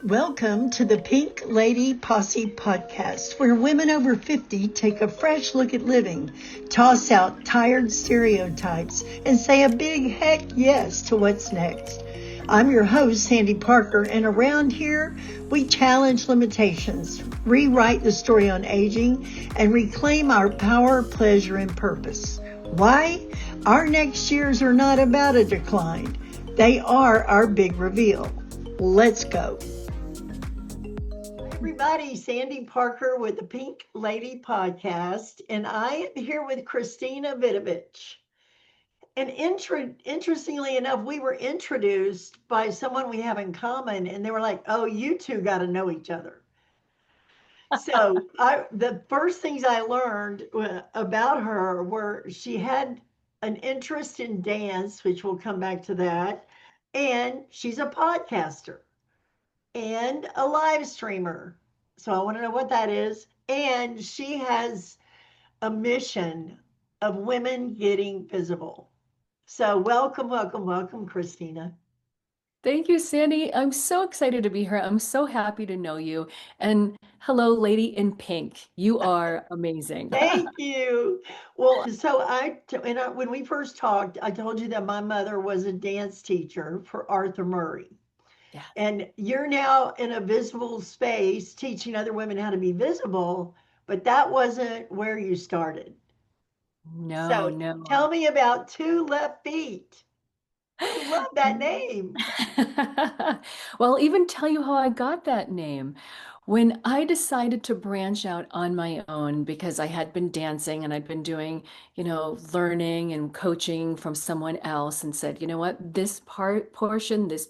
Welcome to the Pink Lady Posse podcast, where women over 50 take a fresh look at living, toss out tired stereotypes, and say a big heck yes to what's next. I'm your host, Sandy Parker, and around here, we challenge limitations, rewrite the story on aging, and reclaim our power, pleasure, and purpose. Why? Our next years are not about a decline. They are our big reveal. Let's go. Everybody, Sandy Parker with the Pink Lady podcast, and I am here with Christina Vidovich. And interestingly enough, we were introduced by someone we have in common, and they were like, "Oh, you two got to know each other." So the first things I learned about her were she had an interest in dance, which we'll come back to that, and she's a podcaster and a live streamer. So I want to know what that is. And she has a mission of women getting visible. So welcome, Christina. Thank you, Sandy. I'm so excited to be here. I'm so happy to know you. And hello, lady in pink. You are amazing. Thank you. Well, when we first talked, I told you that my mother was a dance teacher for Arthur Murray. Yeah. And you're now in a visible space teaching other women how to be visible, but that wasn't where you started. No, So no. tell me about Two Left Feet. I love that name. Well, I'll even tell you how I got that name. When I decided to branch out on my own because I had been dancing and I'd been doing, learning and coaching from someone else and said, you know what, this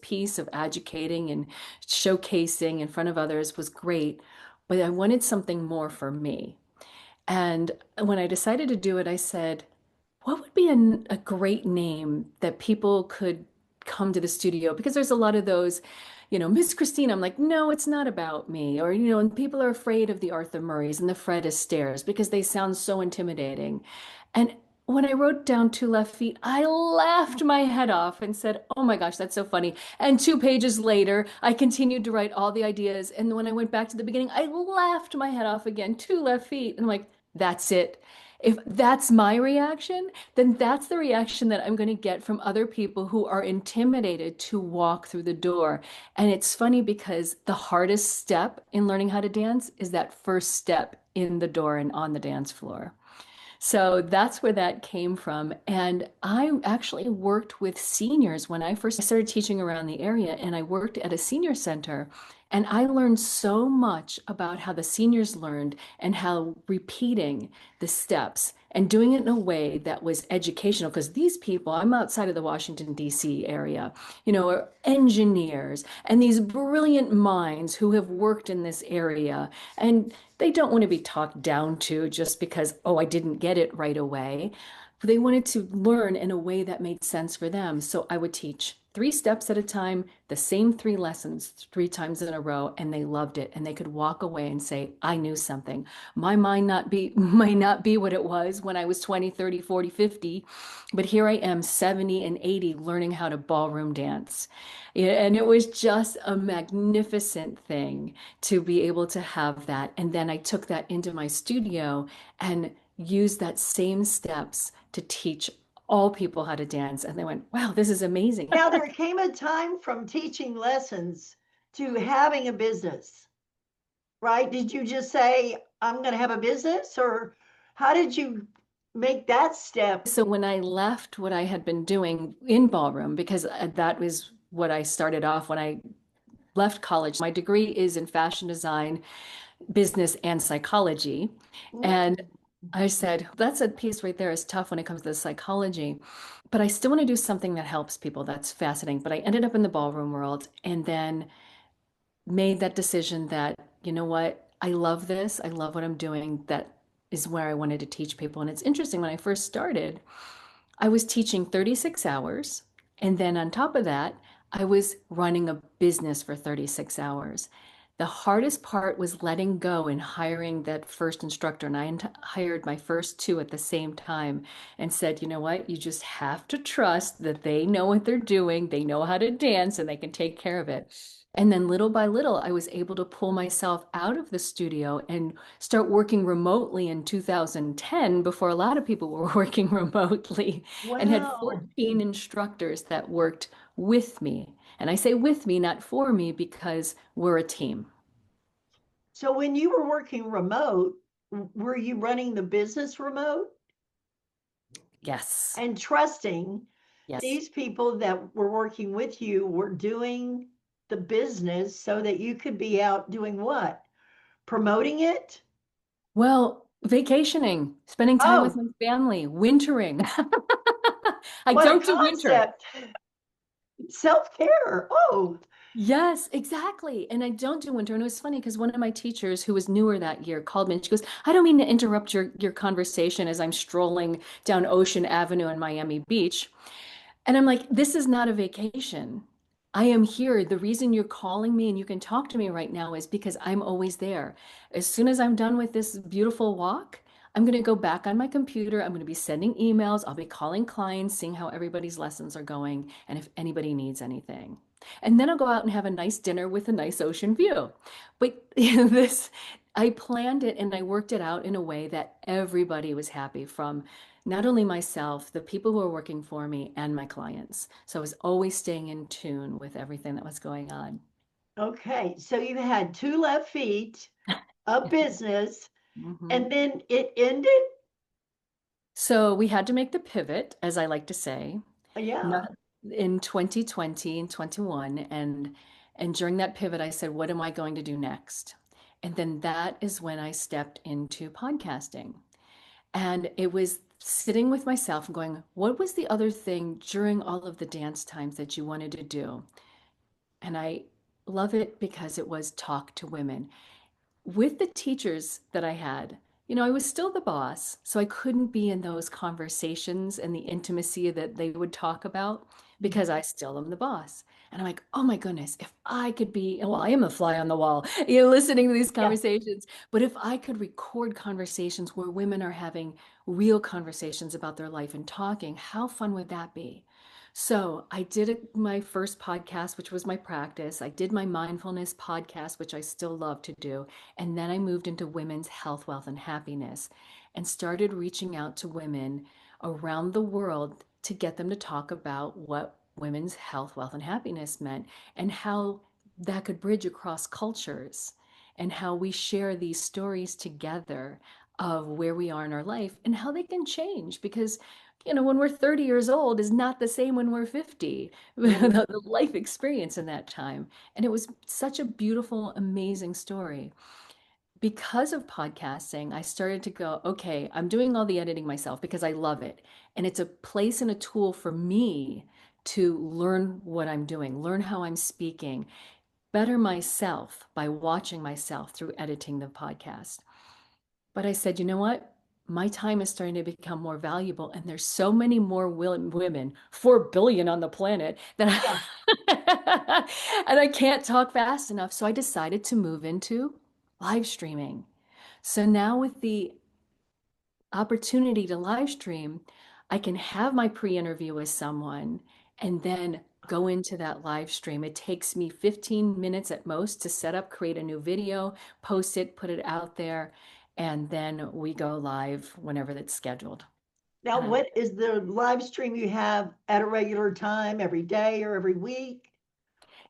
piece of educating and showcasing in front of others was great, but I wanted something more for me. And when I decided to do it, I said, what would be a great name that people could come to the studio? Because there's a lot of those, Miss Christina. I'm like, no, it's not about me. Or, and people are afraid of the Arthur Murrays and the Fred Astaire's because they sound so intimidating. And when I wrote down Two Left Feet, I laughed my head off and said, oh my gosh, that's so funny. And 2 pages later, I continued to write all the ideas. And when I went back to the beginning, I laughed my head off again, Two Left Feet. And I'm like, that's it. If that's my reaction, then that's the reaction that I'm going to get from other people who are intimidated to walk through the door. And it's funny because the hardest step in learning how to dance is that first step in the door and on the dance floor. So that's where that came from. And I actually worked with seniors when I first started teaching around the area, and I worked at a senior center. And I learned so much about how the seniors learned and how repeating the steps and doing it in a way that was educational. Because these people, I'm outside of the Washington, D.C. area, are engineers and these brilliant minds who have worked in this area. And they don't want to be talked down to just because, oh, I didn't get it right away. They wanted to learn in a way that made sense for them. So I would teach 3 steps at a time, the same 3 lessons 3 times in a row, and they loved it. And they could walk away and say, I knew something. My mind not be might not be what it was when I was 20, 30, 40, 50, but here I am 70 and 80 learning how to ballroom dance. Yeah, and it was just a magnificent thing to be able to have that. And then I took that into my studio and used that same steps to teach all people how to dance. And they went, wow, this is amazing. Now, there came a time from teaching lessons to having a business, right? Did you just say, I'm going to have a business, or how did you make that step? So when I left what I had been doing in ballroom, because that was what I started off when I left college. My degree is in fashion design, business, and psychology. And I said, that's a piece right there is tough when it comes to the psychology, but I still want to do something that helps people. That's fascinating. But I ended up in the ballroom world and then made that decision that, you know what, I love this. I love what I'm doing. That is where I wanted to teach people. And it's interesting, when I first started, I was teaching 36 hours. And then on top of that, I was running a business for 36 hours. The hardest part was letting go and hiring that first instructor. And I hired my first two at the same time and said, you know what? You just have to trust that they know what they're doing. They know how to dance and they can take care of it. And then little by little, I was able to pull myself out of the studio and start working remotely in 2010 before a lot of people were working remotely and had Wow. 14 instructors that worked with me. And I say with me, not for me, because we're a team. So when you were working remote, were you running the business remote Yes. and trusting Yes. these people that were working with you were doing the business so that you could be out doing what? Promoting it? Well, vacationing, spending time with Oh, my family, wintering. I what a don't do winter. concept. Self-care. Oh, Yes, exactly. And I don't do winter. And it was funny because one of my teachers who was newer that year called me and she goes, I don't mean to interrupt your conversation as I'm strolling down Ocean Avenue in Miami Beach. And I'm like, this is not a vacation. I am here. The reason you're calling me and you can talk to me right now is because I'm always there. As soon as I'm done with this beautiful walk, I'm going to go back on my computer. I'm going to be sending emails. I'll be calling clients, seeing how everybody's lessons are going, and if anybody needs anything. And then I'll go out and have a nice dinner with a nice ocean view. But this, I planned it and I worked it out in a way that everybody was happy from not only myself, the people who are working for me, and my clients. So I was always staying in tune with everything that was going on. okay. So you had two left feet, a business, Mhm. and then it ended? So we had to make the pivot, as I like to say, Yeah. not in 2020 and 21. And during that pivot, I said, what am I going to do next? And then that is when I stepped into podcasting. And it was sitting with myself and going, what was the other thing during all of the dance times that you wanted to do? And I love it because it was talk to women. With the teachers that I had, I was still the boss, so I couldn't be in those conversations and the intimacy that they would talk about because I still am the boss. And I'm like, oh my goodness, if I could be, well, I am a fly on the wall, listening to these Yeah. conversations, but if I could record conversations where women are having real conversations about their life and talking, how fun would that be? So I did my first podcast, which was my practice. I did my mindfulness podcast, which I still love to do. And then I moved into women's health, wealth, and happiness and started reaching out to women around the world to get them to talk about what women's health, wealth, and happiness meant and how that could bridge across cultures and how we share these stories together of where we are in our life and how they can change because when we're 30 years old is not the same when we're 50 Mhm. the life experience in that time. And it was such a beautiful, amazing story. Because of podcasting, I started to go, okay, I'm doing all the editing myself because I love it. And it's a place and a tool for me to learn what I'm doing, learn how I'm speaking, better myself by watching myself through editing the podcast. But I said, you know what? My time is starting to become more valuable, and there's so many more women, 4 billion on the planet, that Yeah. and I can't talk fast enough. So I decided to move into live streaming. So now with the opportunity to live stream, I can have my pre-interview with someone and then go into that live stream. It takes me 15 minutes at most to set up, create a new video, post it, put it out there, and then we go live whenever that's scheduled. Now, And I, what is the live stream you have at a regular time every day or every week?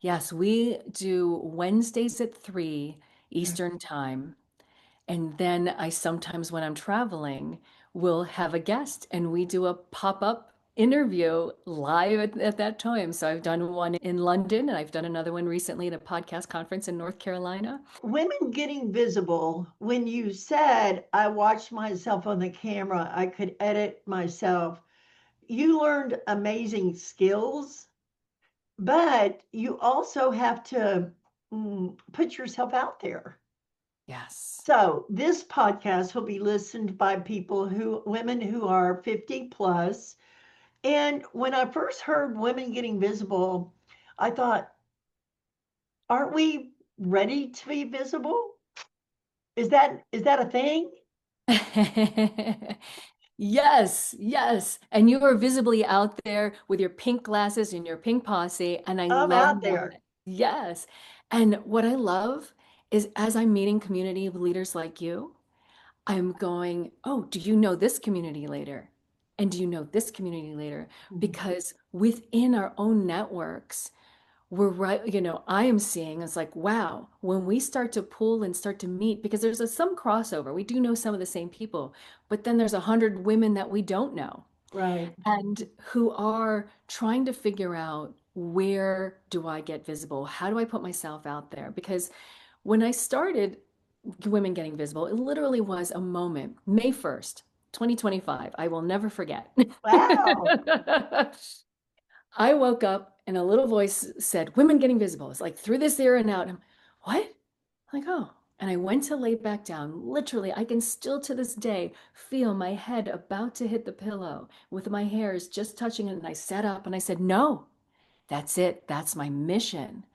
yes, we do Wednesdays at 3 Eastern time. And then I sometimes, when I'm traveling, will have a guest and we do a pop-up interview live at that time. So I've done one in London and I've done another one recently at a podcast conference in North Carolina. Women getting visible. When you said, I watched myself on the camera, I could edit myself, you learned amazing skills, but you also have to put yourself out there. Yes. So this podcast will be listened by women who are 50 plus. And when I first heard women getting visible, I thought, aren't we ready to be visible? Is that a thing? Yes, yes. And you are visibly out there with your pink glasses and your pink posse. And I I'm love out there. that. Yes. And what I love is as I'm meeting community leaders like you, I'm going, oh, do you know this community leader? And do you know this community leader? Mhm. Because within our own networks, we're right, I am seeing it's like, wow, when we start to pull and start to meet, because there's some crossover. We do know some of the same people, but then there's 100 women that we don't know Right. and who are trying to figure out, where do I get visible? How do I put myself out there? Because when I started Women Getting Visible, it literally was a moment, May 1st, 2025. I will never forget. Wow. I woke up and a little voice said, Women Getting Visible. It's like through this ear and out. And I'm, what? I'm like, oh. And I went to lay back down. Literally, I can still to this day feel my head about to hit the pillow with my hairs just touching it. And I sat up and I said, no, that's it. That's my mission.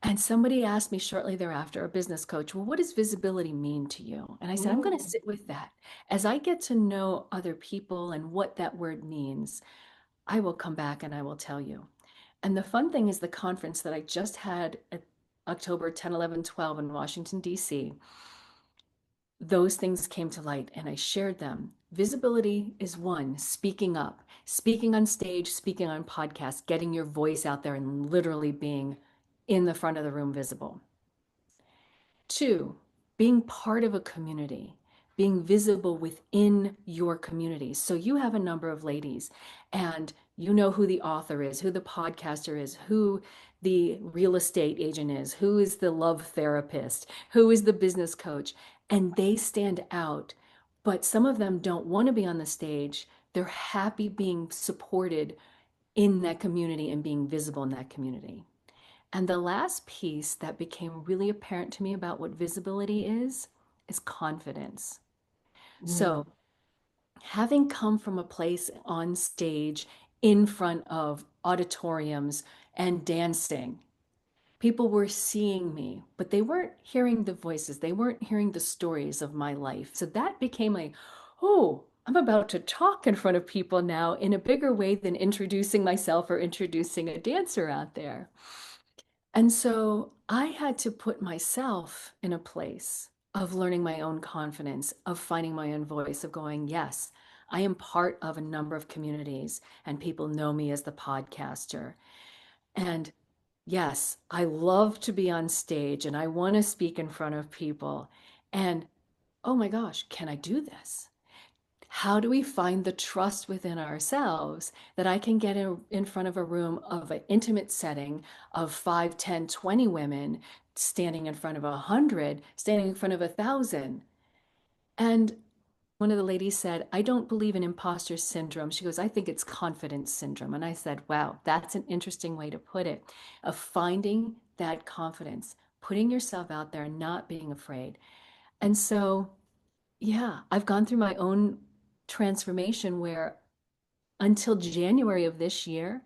And somebody asked me shortly thereafter, a business coach, well, what does visibility mean to you? And I said, I'm going to Mm. sit with that. As I get to know other people and what that word means, I will come back and I will tell you. And the fun thing is the conference that I just had at October 10, 11, 12 in Washington, D.C., those things came to light and I shared them. Visibility is one, speaking up, speaking on stage, speaking on podcasts, getting your voice out there and literally being in the front of the room visible. Two, being part of a community, being visible within your community. So you have a number of ladies, and you know who the author is, who the podcaster is, who the real estate agent is, who is the love therapist, who is the business coach, and they stand out. But some of them don't want to be on the stage. They're happy being supported in that community and being visible in that community. And the last piece that became really apparent to me about what visibility is confidence. Mm. So, having come from a place on stage in front of auditoriums and dancing, people were seeing me, but they weren't hearing the voices, they weren't hearing the stories of my life. So that became like, oh, I'm about to talk in front of people now in a bigger way than introducing myself or introducing a dancer out there. And so I had to put myself in a place of learning my own confidence, of finding my own voice, of going, yes, I am part of a number of communities, and people know me as the podcaster. And yes, I love to be on stage and I want to speak in front of people. And oh my gosh, can I do this? How do we find the trust within ourselves that I can get in front of a room of an intimate setting of 5, 10, 20 women, standing in front of 100, standing in front of 1,000? And one of the ladies said, I don't believe in imposter syndrome. She goes, I think it's confidence syndrome. And I said, wow, that's an interesting way to put it, of finding that confidence, putting yourself out there, not being afraid. And so, yeah, I've gone through my own transformation where until January of this year,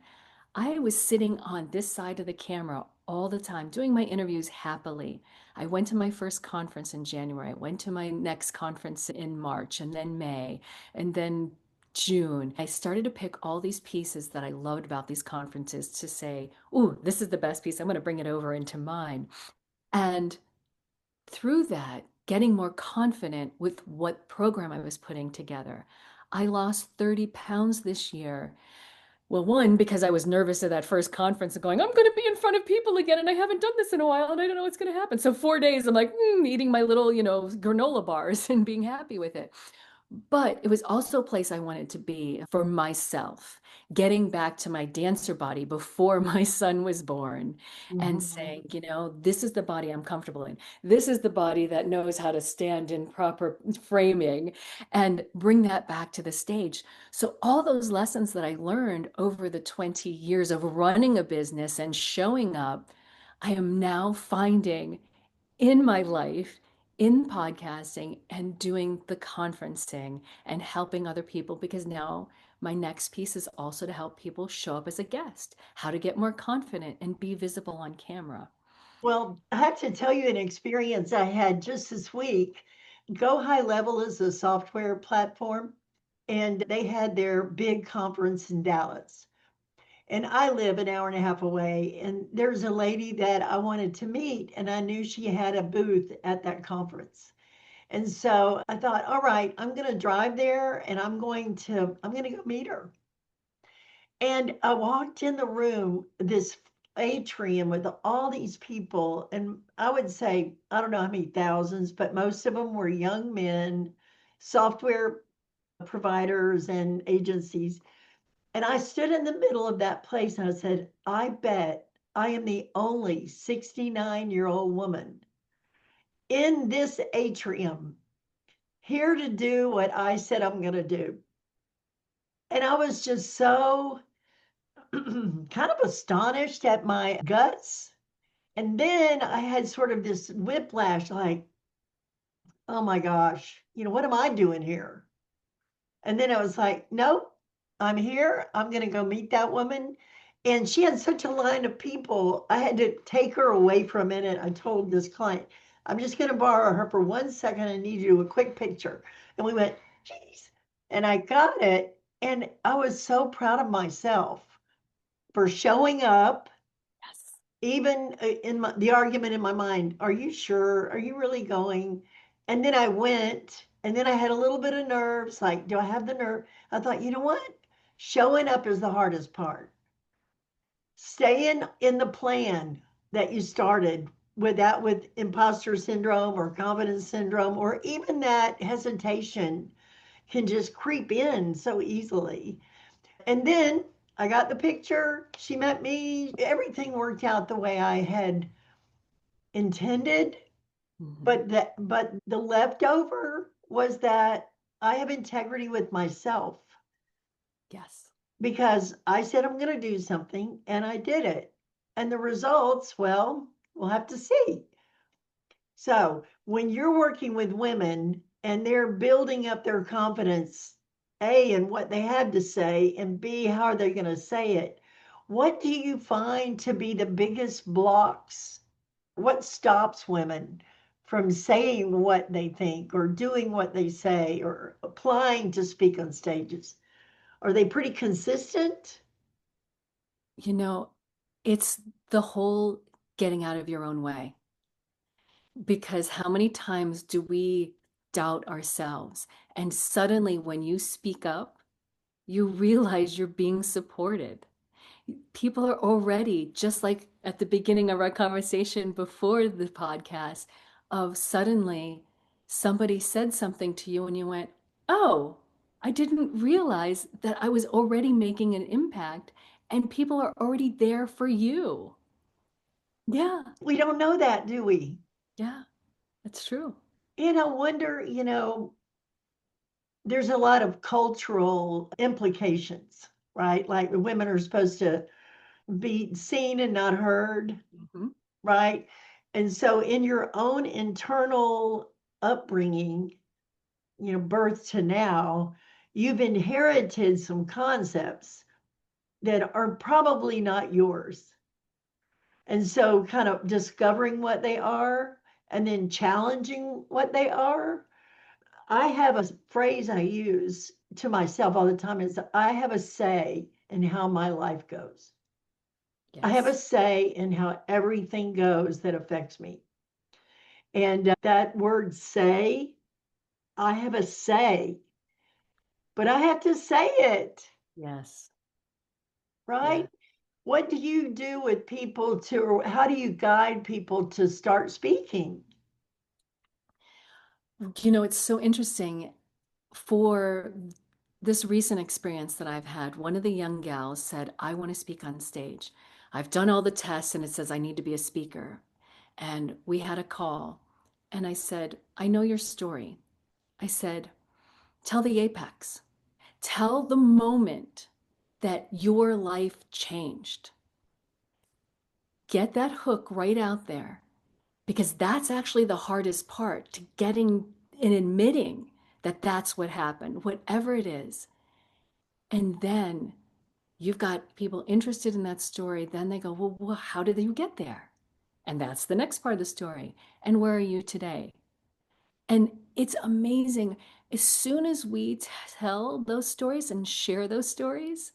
I was sitting on this side of the camera all the time, doing my interviews happily. I went to my first conference in January. I went to my next conference in March, and then May, and then June. I started to pick all these pieces that I loved about these conferences to say, ooh, this is the best piece. I'm going to bring it over into mine. And through that, getting more confident with what program I was putting together. I lost 30 pounds this year. Well, one, because I was nervous at that first conference and going, I'm going to be in front of people again, and I haven't done this in a while, and I don't know what's going to happen. So 4 days, I'm like, eating my little, granola bars and being happy with it. But it was also a place I wanted to be for myself, getting back to my dancer body before my son was born and Mhm. saying, this is the body I'm comfortable in. This is the body that knows how to stand in proper framing and bring that back to the stage. So, all those lessons that I learned over the 20 years of running a business and showing up, I am now finding in my life in podcasting and doing the conferencing and helping other people, because now my next piece is also to help people show up as a guest, how to get more confident and be visible on camera. Well, I have to tell you an experience I had just this week. Go High Level is a software platform, and they had their big conference in Dallas. And I live an hour and a half away. And there's a lady that I wanted to meet, and I knew she had a booth at that conference. And so I thought, all right, I'm going to drive there and I'm going to go meet her. And I walked in the room, this atrium with all these people, and I would say, I don't know how many thousands, but most of them were young men, software providers and agencies. And I stood in the middle of that place and I said, I bet I am the only 69-year-old woman in this atrium here to do what I said I'm going to do. And I was just so kind of astonished at my guts. And then I had sort of this whiplash like, oh my gosh, what am I doing here? And then I was like, nope, I'm here. I'm going to go meet that woman. And she had such a line of people. I had to take her away for a minute. I told this client, I'm just going to borrow her for 1 second. I need you to do a quick picture. And we went, geez. And I got it. And I was so proud of myself for showing up, Yes. even in the argument in my mind, are you sure? Are you really going? And then I went, and then I had a little bit of nerves, like, do I have the nerve? I thought, you know what? Showing up is the hardest part. Staying in the plan that you started with imposter syndrome or confidence syndrome, or even that hesitation can just creep in so easily. And then I got the picture. She met me. Everything worked out the way I had intended. Hmm. But the leftover was that I have integrity with myself Yes. because I said I'm going to do something and I did it. And the results, well, we'll have to see. So when you're working with women and they're building up their confidence, A, in what they had to say, and B, how are they going to say it? What do you find to be the biggest blocks? What stops women from saying what they think or doing what they say or applying to speak on stages? Are they pretty consistent? You know, it's the whole getting out of your own way. Because how many times do we doubt ourselves? And suddenly, when you speak up, you realize you're being supported. People are already, just like at the beginning of our conversation before the podcast, of suddenly somebody said something to you and you went, oh, I didn't realize that I was already making an impact and people are already there for you. Yeah, We don't know that, do we? yeah, that's true. And I wonder, there's a lot of cultural implications, right? Like the women are supposed to be seen and not heard, Mhm. right? And so in your own internal upbringing, birth to now, you've inherited some concepts that are probably not yours. And so kind of discovering what they are and then challenging what they are. I have a phrase I use to myself all the time is I have a say in how my life goes. I have a Yes. say in how everything goes that affects me. And that word say, I have a say, but I have to say it, Yes. Yeah. right? What do you do with people to, how do you guide people to start speaking? It's so interesting. For this recent experience that I've had, one of the young gals said, I want to speak on stage. I've done all the tests and it says I need to be a speaker. And we had a call. And I said, I know your story. I said, tell the apex. Tell the moment that your life changed. Get that hook right out there because that's actually the hardest part to getting and admitting that that's what happened, whatever it is. And then you've got people interested in that story. Then they go, well, how did you get there? And that's the next part of the story. And where are you today? And it's amazing. As soon as we tell those stories and share those stories,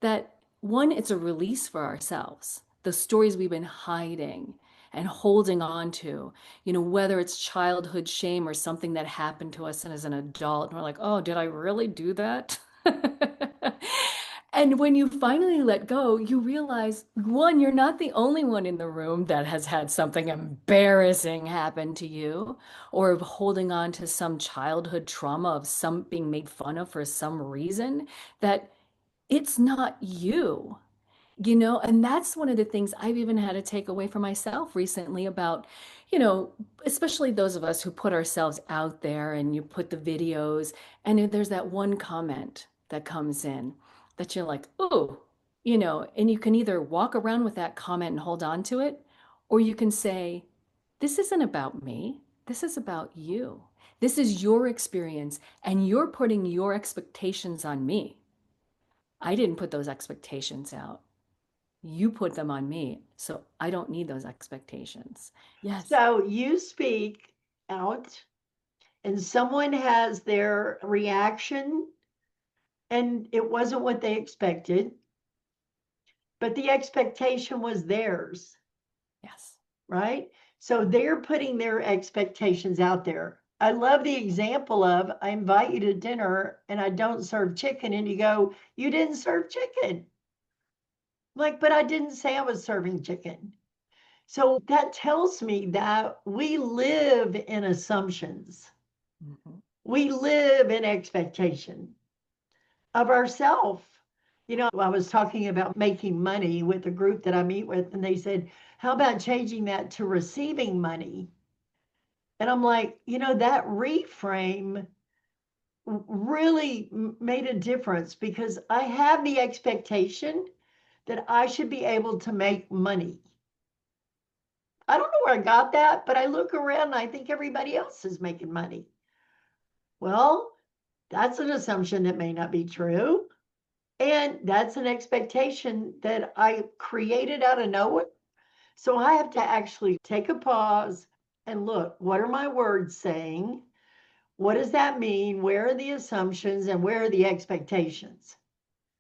that one, it's a release for ourselves. The stories we've been hiding and holding on to, whether it's childhood shame or something that happened to us as an adult, and we're like, oh, did I really do that? And when you finally let go, you realize, one, you're not the only one in the room that has had something embarrassing happen to you, or holding on to some childhood trauma of some being made fun of for some reason, that it's not you. And that's one of the things I've even had to take away for myself recently about, you know, especially those of us who put ourselves out there and you put the videos, and then there's that one comment that comes in that you're like, oh, and you can either walk around with that comment and hold on to it, or you can say, this isn't about me. This is about you. This is your experience, and you're putting your expectations on me. I didn't put those expectations out. You put them on me, so I don't need those expectations. Yes. So you speak out and someone has their reaction and it wasn't what they expected, but the expectation was theirs, Yes. right? So they're putting their expectations out there. I love the example of I invite you to dinner and I don't serve chicken, and you go, you didn't serve chicken. Like, but I didn't say I was serving chicken. So that tells me that we live in assumptions. Mhm. We live in expectation of ourselves. I was talking about making money with a group that I meet with, and they said, how about changing that to receiving money? And I'm like, that reframe really made a difference because I have the expectation that I should be able to make money. I don't know where I got that, but I look around and I think everybody else is making money. Well, that's an assumption that may not be true. And that's an expectation that I created out of nowhere. So I have to actually take a pause and look, what are my words saying? What does that mean? Where are the assumptions and where are the expectations?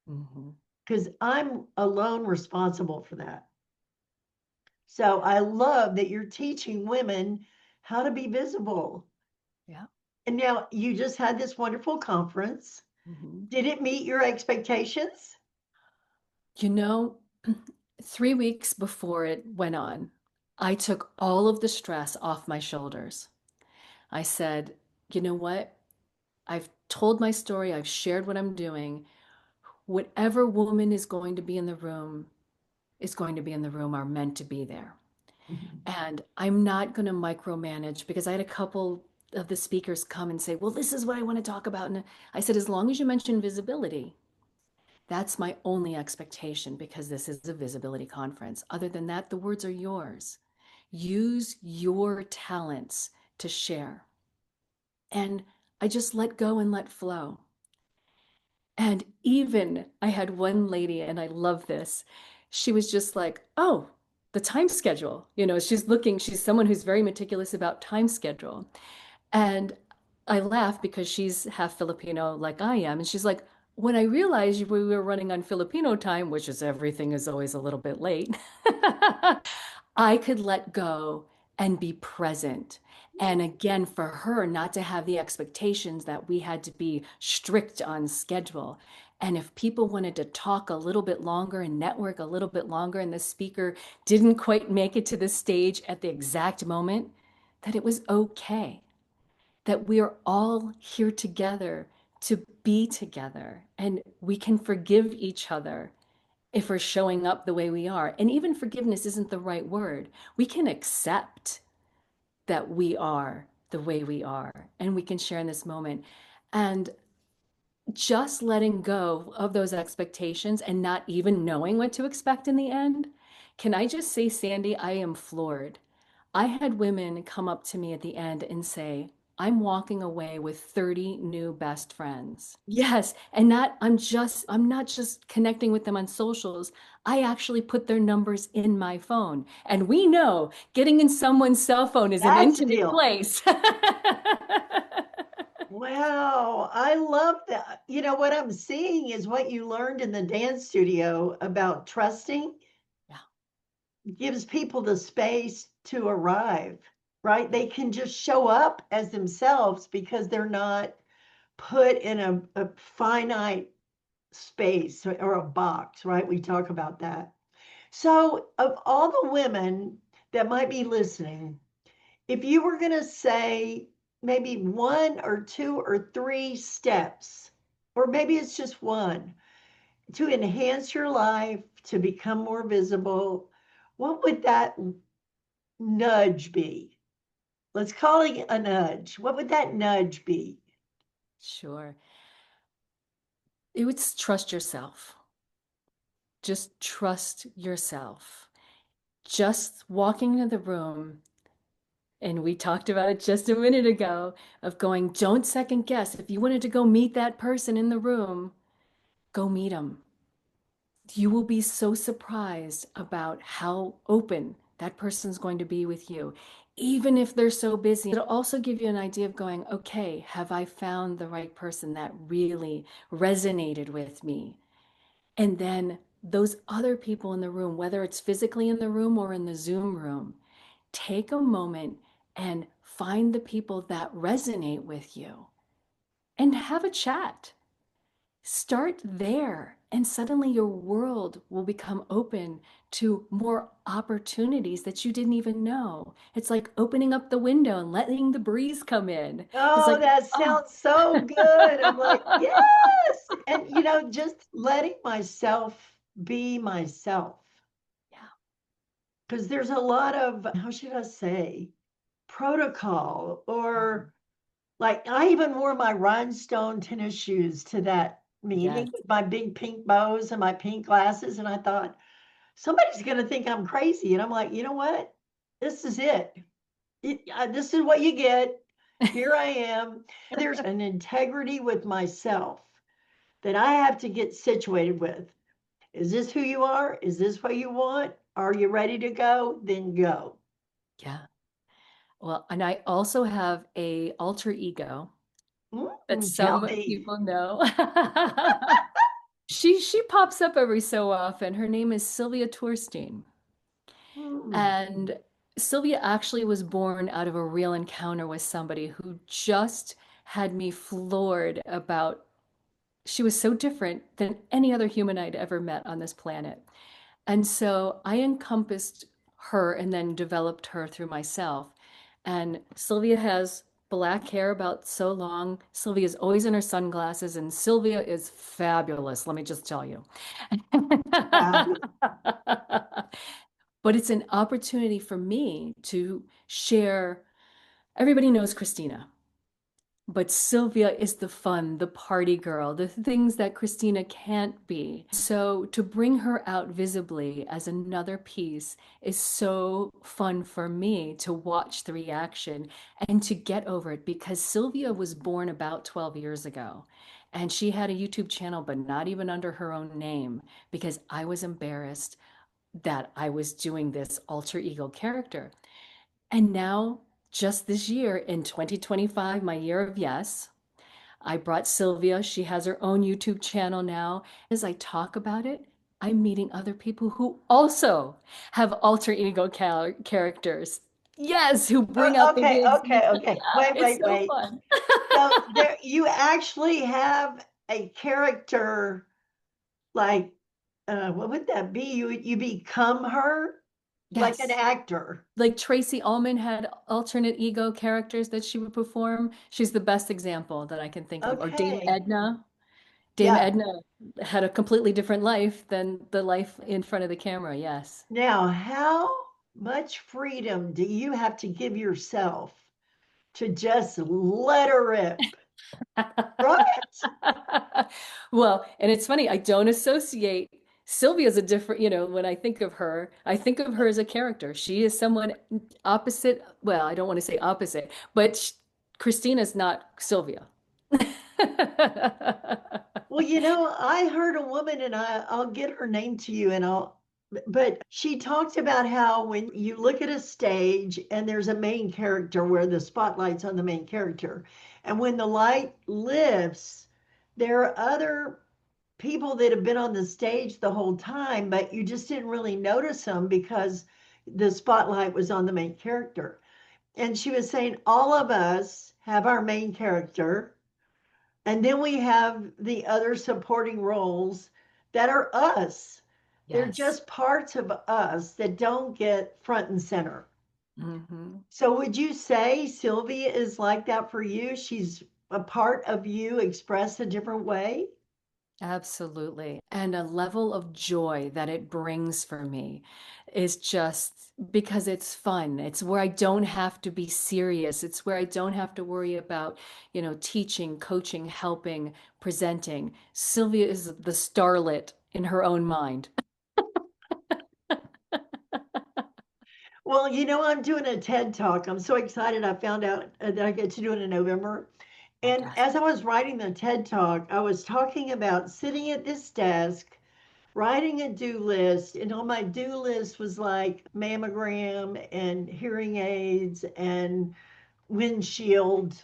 Mhm. Because I'm alone responsible for that. So I love that you're teaching women how to be visible. Yeah. And now you just had this wonderful conference. Mhm. Did it meet your expectations? You know, 3 weeks before it went on, I took all of the stress off my shoulders. I said, you know what? I've told my story, I've shared what I'm doing. Whatever woman is going to be in the room is going to be in the room, are meant to be there. Mhm. And I'm not going to micromanage, because I had a couple of the speakers come and say, well, this is what I want to talk about. And I said, as long as you mention visibility, that's my only expectation, because this is a visibility conference. Other than that, the words are yours. Use your talents to share. And I just let go and let flow. And even I had one lady, and I love this. She was just like, oh, the time schedule. She's someone who's very meticulous about time schedule. And I laugh because she's half Filipino like I am. And she's like, when I realized we were running on Filipino time, which is everything is always a little bit late, I could let go and be present. And again, for her not to have the expectations that we had to be strict on schedule. And if people wanted to talk a little bit longer and network a little bit longer, and the speaker didn't quite make it to the stage at the exact moment, that it was okay, that we are all here together to be together, and we can forgive each other if we're showing up the way we are. And even forgiveness isn't the right word. We can accept that we are the way we are, and we can share in this moment. And just letting go of those expectations and not even knowing what to expect in the end. Can I just say, Sandy, I am floored. I had women come up to me at the end and say, I'm walking away with 30 new best friends. Yes, and not I'm not just connecting with them on socials. I actually put their numbers in my phone. And we know getting in someone's cell phone is an That's the intimate deal. place. Wow, I love that. What I'm seeing is what you learned in the dance studio about trusting Yeah, gives people the space to arrive, right? yeah, They can just show up as themselves because they're not put in a finite space or a box, right? We talk about that. So, of all the women that might be listening, if you were going to say maybe one or two or three steps, or maybe it's just one, to enhance your life, to become more visible, what would that nudge be? Let's call it a nudge. What would that nudge be? sure. It would trust yourself. Just trust yourself. Just walking into the room, and we talked about it just a minute ago, of going, don't second guess. If you wanted to go meet that person in the room, go meet them. You will be so surprised about how open that person's going to be with you, even if they're so busy. It'll also give you an idea of going, okay, have I found the right person that really resonated with me? And then those other people in the room, whether it's physically in the room or in the Zoom room, take a moment and find the people that resonate with you and have a chat. Start there, and suddenly your world will become open to more opportunities that you didn't even know. It's like opening up the window and letting the breeze come in. It's Oh, like, that oh, sounds so good. I'm like, yes. And, just letting myself be myself. yeah, Because there's a lot of, how should I say, protocol, mhm, or like I even wore my rhinestone tennis shoes to that yes, meeting with my big pink bows and my pink glasses. And I thought, somebody's going to think I'm crazy. And I'm like, you know what? This is it. This is what you get. Here I am. There's an integrity with myself that I have to get situated with. Is this who you are? Is this what you want? Are you ready to go? Then go. yeah. Well, and I also have a alter ego that Tell some me. people know. She pops up every so often. Her name is Sylvia Torstein. Hmm. And Sylvia actually was born out of a real encounter with somebody who just had me floored about she was so different than any other human I'd ever met on this planet. And so I encompassed her and then developed her through myself. And Sylvia has black hair about so long. Sylvia's always in her sunglasses, and Sylvia is fabulous, let me just tell you. Fabulous. But it's an opportunity for me to share. Everybody knows Christina, but Sylvia is the fun, the party girl, the things that Christina can't be. So to bring her out visibly as another piece is so fun for me to watch the reaction and to get over it, because Sylvia was born about 12 years ago. And she had a YouTube channel, but not even under her own name, because I was embarrassed that I was doing this alter ego character. And now, just this year in 2025, my year of yes, I brought Sylvia. She has her own YouTube channel now. As I talk about it, I'm meeting other people who also have alter ego characters. Yes, who bring out the Okay, wigs. And okay, it's like, okay. yeah, Wait, it's wait, so wait. fun. So there, you actually have a character, like, what would that be? You become her, like an Yes. actor. Like Tracy Ullman had alternate ego characters that she would perform. She's the best example that I can think of. Or Dame Okay. Edna. Dame Yeah. Edna had a completely different life than the life in front of the camera. Yes. Now, how much freedom do you have to give yourself to just let her rip? Right? Well, and it's funny, I don't associate Sylvia's a different, when I think of her, I think of her as a character. She is someone opposite. Well, I don't want to say opposite, but Christina's not Sylvia. Well, I heard a woman, and I'll get her name to you, and I'll But she talked about how when you look at a stage and there's a main character where the spotlight's on the main character, and when the light lifts, there are other people that have been on the stage the whole time, but you just didn't really notice them because the spotlight was on the main character. And she was saying all of us have our main character, and then we have the other supporting roles that are us. They're Yes. just parts of us that don't get front and center. Hmm. So, would you say Sylvia is like that for you? She's a part of you expressed a different way? Absolutely. And a level of joy that it brings for me is just because it's fun. It's where I don't have to be serious. It's where I don't have to worry about, teaching, coaching, helping, presenting. Sylvia is the starlet in her own mind. Well, I'm doing a TED talk. I'm so excited. I found out that I get to do it in November. And as I Fantastic. was writing the TED talk, I was talking about sitting at this desk, writing a do list. And on my do list was like mammogram and hearing aids and windshield,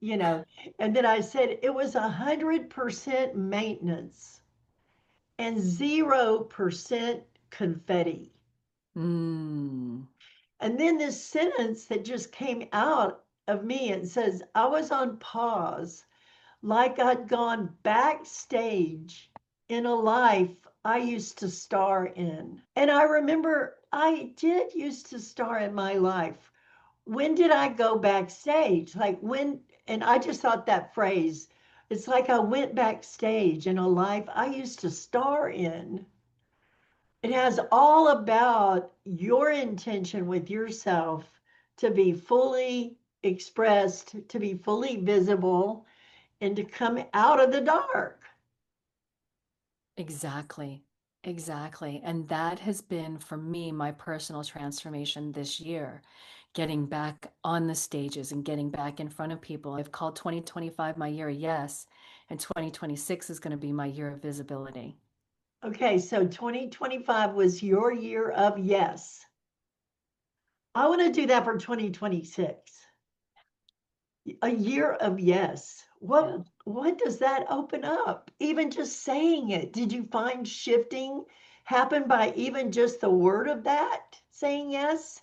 you know. And then I said it was 100% maintenance and 0% confetti. Mm. And then this sentence that just came out of me, it says, I was on pause, like I'd gone backstage in a life I used to star in. And I remember I did used to star in my life. When did I go backstage? Like when, and I just thought that phrase, it's like I went backstage in a life I used to star in. It has all about your intention with yourself to be fully expressed, to be fully visible, and to come out of the dark. Exactly. Exactly. And that has been for me my personal transformation this year, getting back on the stages and getting back in front of people. I've called 2025 my year of yes, and 2026 is going to be my year of visibility. Okay, so 2025 was your year of yes. I want to do that for 2026. A year of yes. Yeah. What does that open up? Even just saying it. Did you find shifting happen by even just the word of that saying yes?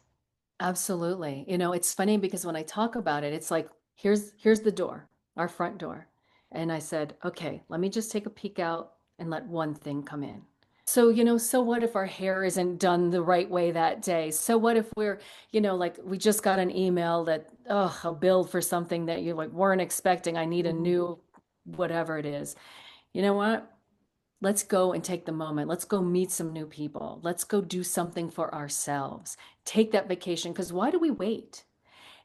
Absolutely. It's funny because when I talk about it, it's like, here's the door, our front door. And I said, okay, let me just take a peek out and let one thing come in. So, so what if our hair isn't done the right way that day? So what if we're, like we just got an email that, oh, a bill for something that you like weren't expecting. I need a Mhm. new whatever it is. You know what? Let's go and take the moment. Let's go meet some new people. Let's go do something for ourselves. Take that vacation. Because why do we wait?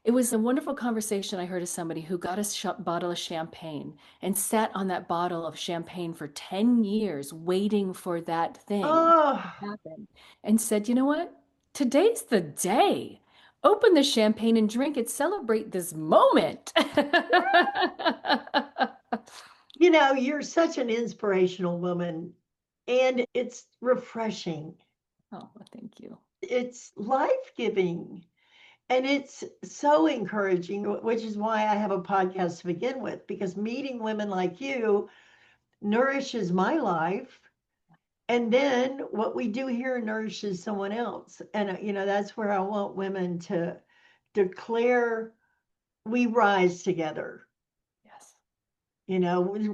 It was a wonderful conversation I heard of somebody who got a bottle of champagne and sat on that bottle of champagne for 10 years waiting for that thing to Oh, happen and said, you know what? Today's the day. Open the champagne and drink it. Celebrate this moment. you're such an inspirational woman, and it's refreshing. Oh, well, thank you. It's life giving. And it's so encouraging, which is why I have a podcast to begin with, because meeting women like you nourishes my life. And then what we do here nourishes someone else. And, that's where I want women to declare we rise together. Yes.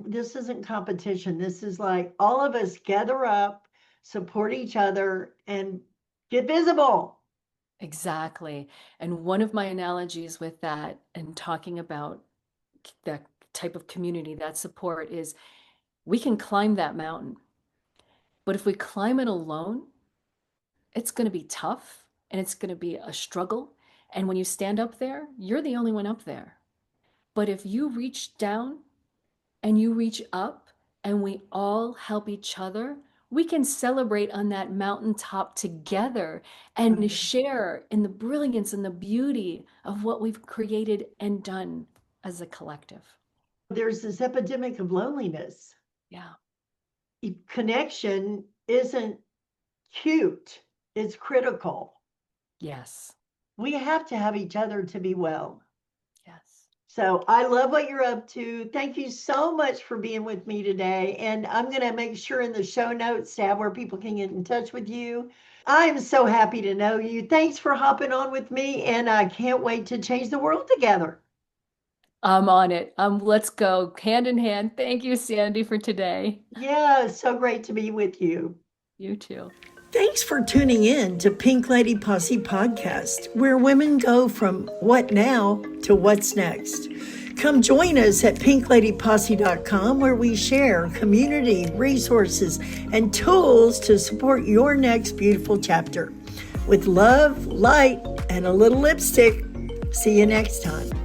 This isn't competition. This is like all of us gather up, support each other, and get visible. Exactly. And one of my analogies with that and talking about that type of community, that support is we can climb that mountain, but if we climb it alone, it's going to be tough and it's going to be a struggle. And when you stand up there, you're the only one up there. But if you reach down and you reach up and we all help each other, we can celebrate on that mountaintop together and share in the brilliance and the beauty of what we've created and done as a collective. There's this epidemic of loneliness. Yeah. Connection isn't cute is critical. Yes. We have to have each other to be well. Yes. So I love what you're up to. Thank you so much for being with me today. And I'm going to make sure in the show notes to have where people can get in touch with you. I'm so happy to know you. Thanks for hopping on with me. And I can't wait to change the world together. I'm on it. Let's go hand in hand. Thank you, Sandy, for today. Yeah, it's so great to be with you. You too. Thanks for tuning in to Pink Lady Posse Podcast, where women go from what now to what's next. Come join us at pinkladyposse.com, where we share community, resources, and tools to support your next beautiful chapter. With love, light, and a little lipstick. See you next time.